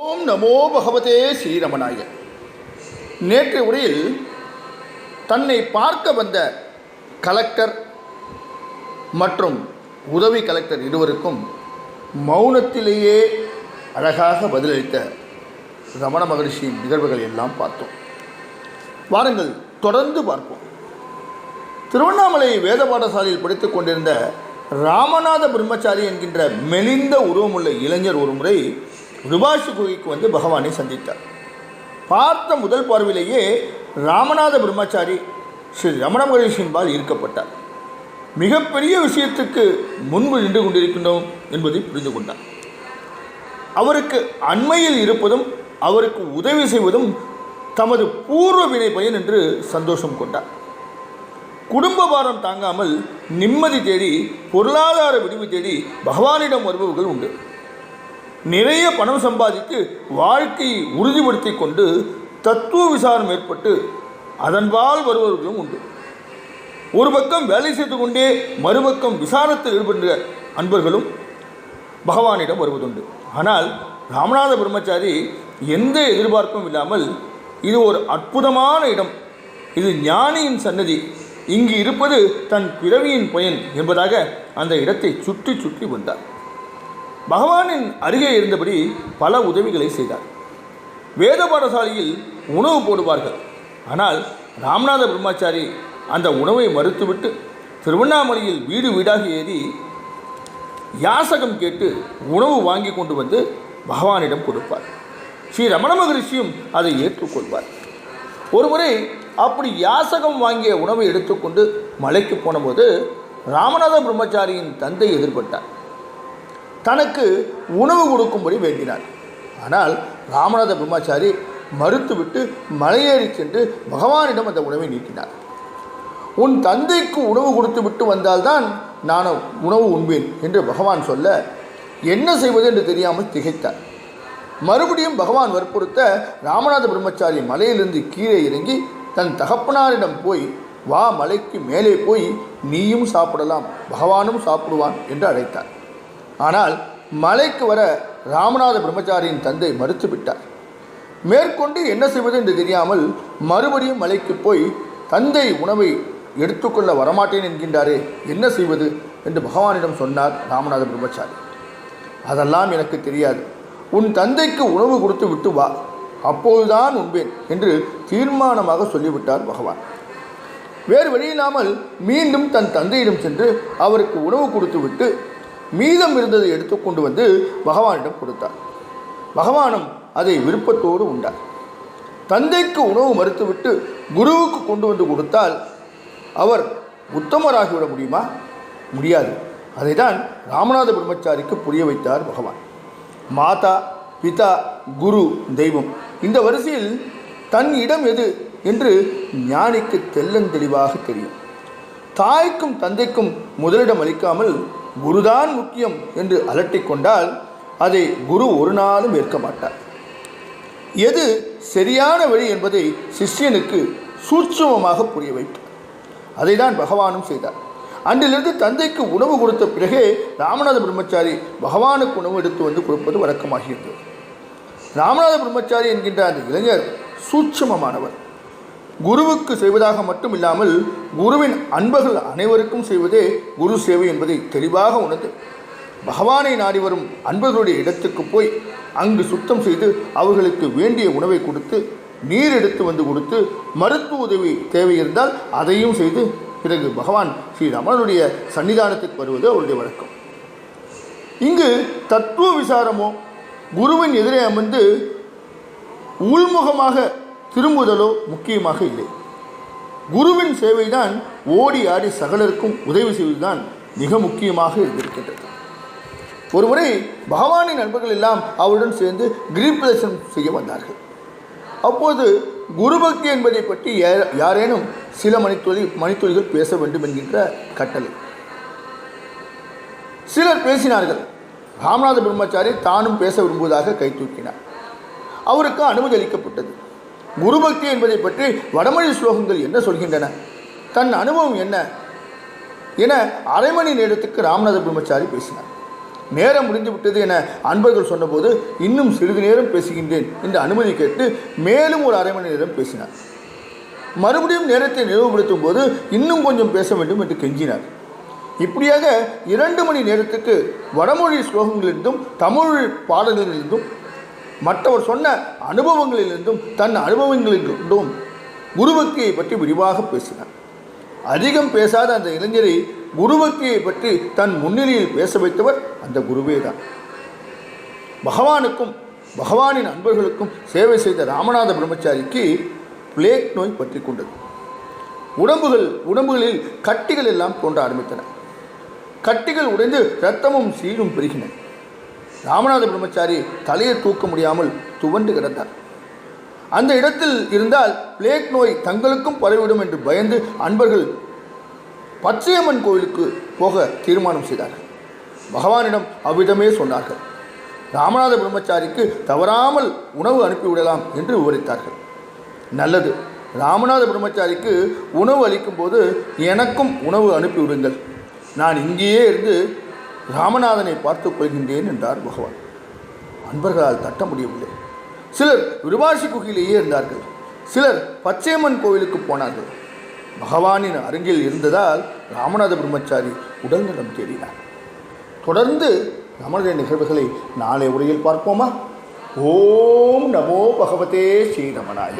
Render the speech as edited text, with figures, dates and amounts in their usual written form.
ஓம் நமோ பகவதே ஸ்ரீரமணாய. நேற்றைய உரையில் தன்னை பார்க்க வந்த கலெக்டர் மற்றும் உதவி கலெக்டர் இருவருக்கும் மௌனத்திலேயே அழகாக பதிலளித்த ரமண மகரிஷியின் நிகழ்வுகள் எல்லாம் பார்த்தோம். வாருங்கள் தொடர்ந்து பார்ப்போம். திருவண்ணாமலை வேத பாடசாலையில் படித்துக் கொண்டிருந்த ராமநாத பிரம்மச்சாரி என்கின்ற மெலிந்த உருவமுள்ள இளைஞர் ஒரு முறை ருபாஷி குகைக்கு வந்து பகவானை சந்தித்தார். பார்த்த முதல் பார்வையிலேயே ராமநாத பிரம்மச்சாரி ஸ்ரீ ரமண மகரிஷியின்பால் ஈர்க்கப்பட்டார். மிகப்பெரிய விஷயத்துக்கு முன்பு நின்று கொண்டிருக்கின்றோம் என்பதை புரிந்து கொண்டார். அவருக்கு அண்மையில் இருப்பதும் அவருக்கு உதவி செய்வதும் தமது பூர்வ வினை பயன் என்று சந்தோஷம் கொண்டார். குடும்ப பாரம் தாங்காமல் நிம்மதி தேடி பொருளாதார விடிவு தேடி பகவானிடம் வருபவர்கள் உண்டு. நிறைய பணம் சம்பாதித்து வாழ்க்கையை உறுதிப்படுத்தி கொண்டு தத்துவ விசாரம் ஏற்பட்டு அதன்பால் வருபவர்களும் உண்டு. ஒரு பக்கம் வேலை செய்து கொண்டே மறுபக்கம் விசாரத்தில் ஈடுபடுகிற அன்பர்களும் பகவானிடம் வருவதுண்டு. ஆனால் ராமநாத பிரம்மச்சாரி எந்த எதிர்பார்ப்பும் இல்லாமல் இது ஒரு அற்புதமான இடம், இது ஞானியின் சன்னதி, இங்கு இருப்பது தன் பிறவியின் பயன் என்பதாக அந்த இடத்தை சுற்றி சுற்றி வந்தார். பகவானின் அருகே இருந்தபடி பல உதவிகளை செய்தார். வேத பாடசாலையில் உணவு போடுவார்கள். ஆனால் ராமநாத பிரம்மச்சாரி அந்த உணவை மறுத்துவிட்டு திருவண்ணாமலையில் வீடு வீடாக ஏறி யாசகம் கேட்டு உணவு வாங்கி கொண்டு வந்து பகவானிடம் கொடுப்பார். ஸ்ரீ ரமண மகரிஷியும் அதை ஏற்றுக்கொள்வார். ஒருமுறை அப்படி யாசகம் வாங்கிய உணவை எடுத்துக்கொண்டு மலைக்கு போனபோது ராமநாத பிரம்மச்சாரியின் தந்தை எதிர்பட்டார். தனக்கு உணவு கொடுக்கும்படி வேண்டினார். ஆனால் ராமநாத பிரம்மச்சாரி மறுத்துவிட்டு மலையேறி சென்று பகவானிடம் அந்த உணவை நீட்டினார். உன் தந்தைக்கு உணவு கொடுத்து விட்டு வந்தால்தான் நான் உணவு உண்பேன் என்று பகவான் சொல்ல என்ன செய்வது என்று தெரியாமல் திகைத்தார். மறுபடியும் பகவான் வற்புறுத்த ராமநாத பிரம்மச்சாரி மலையிலிருந்து கீழே இறங்கி தன் தகப்பனாரிடம் போய், வா, மலைக்கு மேலே போய் நீயும் சாப்பிடலாம், பகவானும் சாப்பிடுவான் என்று அழைத்தார். ஆனால் மலைக்கு வர ராமநாத பிரம்மச்சாரியின் தந்தை மறுத்துவிட்டார். மேற்கொண்டு என்ன செய்வது என்று தெரியாமல் மறுபடியும் மலைக்கு போய், தந்தை உணவை எடுத்துக்கொள்ள வரமாட்டேன் என்கின்றாரே, என்ன செய்வது என்று பகவானிடம் சொன்னார் ராமநாத பிரம்மச்சாரி. அதெல்லாம் எனக்கு தெரியாது, உன் தந்தைக்கு உணவு கொடுத்து விட்டு வா, அப்போதுதான் உண்பேன் என்று தீர்மானமாக சொல்லிவிட்டார் பகவான். வேறு வழியில்லாமல் மீண்டும் தன் தந்தையிடம் சென்று அவருக்கு உணவு கொடுத்து விட்டு மீதம் இருந்ததை எடுத்துக்கொண்டு வந்து பகவானிடம் கொடுத்தார். பகவானும் அதை விருப்பத்தோடு உண்டார். தந்தைக்கு உணவு மறுத்துவிட்டு குருவுக்கு கொண்டு வந்து கொடுத்தால் அவர் உத்தமராகிவிட முடியுமா? முடியாது. அதைதான் ராமநாத பிரம்மச்சாரிக்கு புரிய வைத்தார் பகவான். மாதா, பிதா, குரு, தெய்வம், இந்த வரிசையில் தன் இடம் எது என்று ஞானிக்கு தெள்ளந்தெளிவாக தெரியும். தாய்க்கும் தந்தைக்கும் முதலிடம் அளிக்காமல் குருதான் முக்கியம் என்று அலட்டிக்கொண்டால் அதை குரு ஒரு நாளும் ஏற்க மாட்டார். எது சரியான வழி என்பதை சிஷ்யனுக்கு சூட்சுமமாக புரிய வைத்தார். அதை தான் பகவானும் செய்தார். அன்றிலிருந்து தந்தைக்கு உணவு கொடுத்த பிறகே ராமநாத பிரம்மச்சாரி பகவானுக்கு உணவு எடுத்து வந்து கொடுப்பது வழக்கமாகிறது. ராமநாத பிரம்மச்சாரி என்கின்ற அந்த இளைஞர் சூட்சுமமானவர். குருவுக்கு செய்வதாக மட்டும் இல்லாமல் குருவின் அன்பர்கள் அனைவருக்கும் செய்வதே குரு சேவை என்பதை தெளிவாக உணர்ந்து பகவானை நாடி வரும் அன்பர்களுடைய இடத்துக்கு போய் அங்கு சுத்தம் செய்து அவர்களுக்கு வேண்டிய உணவை கொடுத்து நீர் எடுத்து வந்து கொடுத்து மருத்துவ உதவி தேவை இருந்தால் அதையும் செய்து பிறகு பகவான் ஸ்ரீ ரமணனுடைய சன்னிதானத்துக்கு வருவது அவருடைய வழக்கம். இங்கு தத்துவ விசாரமோ குருவின் எதிரே அமர்ந்து உள்முகமாக திரும்புதலோ முக்கியமாக இல்லை. குருவின் சேவைதான் ஓடி ஆடி சகலருக்கும் உதவி செய்வதுதான் மிக முக்கியமாக இருந்திருக்கின்றது. ஒருமுறை பகவானின் நண்பர்கள் எல்லாம் அவருடன் சேர்ந்து கிரிபிரதேசம் செய்ய வந்தார்கள். அப்போது குருபக்தி என்பதை பற்றி யாரேனும் சில மணித்துளிகள் பேச வேண்டும் என்கின்ற கட்டளை. சிலர் பேசினார்கள். ராமநாத பிரம்மச்சாரி தானும் பேச விரும்புவதாக கை தூக்கினார். அவருக்கு அனுமதி அளிக்கப்பட்டது. குருபக்தி என்பதை பற்றி வடமொழி ஸ்லோகங்கள் என்ன சொல்கின்றன, தன் அனுபவம் என்ன என அரை மணி நேரத்துக்கு ராமநாத பிரம்மச்சாரி பேசினார். நேரம் முடிந்து விட்டது என அன்பர்கள் சொன்னபோது இன்னும் சிறிது நேரம் பேசுகின்றேன் என்று அனுமதி கேட்டு மேலும் ஒரு அரை மணி நேரம் பேசினார். மறுபடியும் நேரத்தை நினைவுபடுத்தும் போது இன்னும் கொஞ்சம் பேச வேண்டும் என்று கெஞ்சினார். இப்படியாக 2 மணி நேரத்துக்கு வடமொழி ஸ்லோகங்களிலிருந்தும் தமிழ் பாடல்களிலிருந்தும் மற்றவர் சொன்ன அனுபவங்களிலிருந்தும் தன் அனுபவங்களிலிருந்தும் குருபக்தியை பற்றி விரிவாக பேசினார். அதிகம் பேசாத அந்த இளைஞரை குருபக்தியை பற்றி தன் முன்னிலையில் பேச வைத்தவர் அந்த குருவே தான். பகவானுக்கும் பகவானின் அன்பர்களுக்கும் சேவை செய்த ராமநாத பிரம்மச்சாரிக்கு பிளேக் நோய் பற்றி கொண்டது. உடம்புகளில் கட்டிகள் எல்லாம் தோன்ற ஆரம்பித்தன. கட்டிகள் உடைந்து இரத்தமும் சீரும் பெருகின. ராமநாத பிரம்மச்சாரி தலையை தூக்க முடியாமல் துவண்டு கிடந்தார். அந்த இடத்தில் இருந்தால் பிளேக் நோய் தங்களுக்கும் பரவிடும் என்று பயந்து அன்பர்கள் பச்சையம்மன் கோவிலுக்கு போக தீர்மானம் செய்தார்கள். பகவானிடம் அவ்விதமே சொன்னார்கள். ராமநாத பிரம்மச்சாரிக்கு தவறாமல் உணவு அனுப்பிவிடலாம் என்று விவரித்தார்கள். நல்லது, ராமநாத பிரம்மச்சாரிக்கு உணவு அளிக்கும் போது எனக்கும் உணவு அனுப்பிவிடுங்கள், நான் இங்கேயே இருந்து ராமநாதனை பார்த்து கொள்கின்றேன் என்றார் பகவான். அன்பர்களால் தட்ட முடியவில்லை. சிலர் விருபாஷி குகையிலேயே இருந்தார்கள். சிலர் பச்சையம்மன் கோவிலுக்கு போனார்கள். பகவானின் அருகில் இருந்ததால் ராமநாத பிரம்மச்சாரி உடல்நலம் தேடினார். தொடர்ந்து நம்முடைய நிகழ்வுகளை நாளை உரையில் பார்ப்போமா? ஓம் நமோ பகவதே ஸ்ரீரமணாய.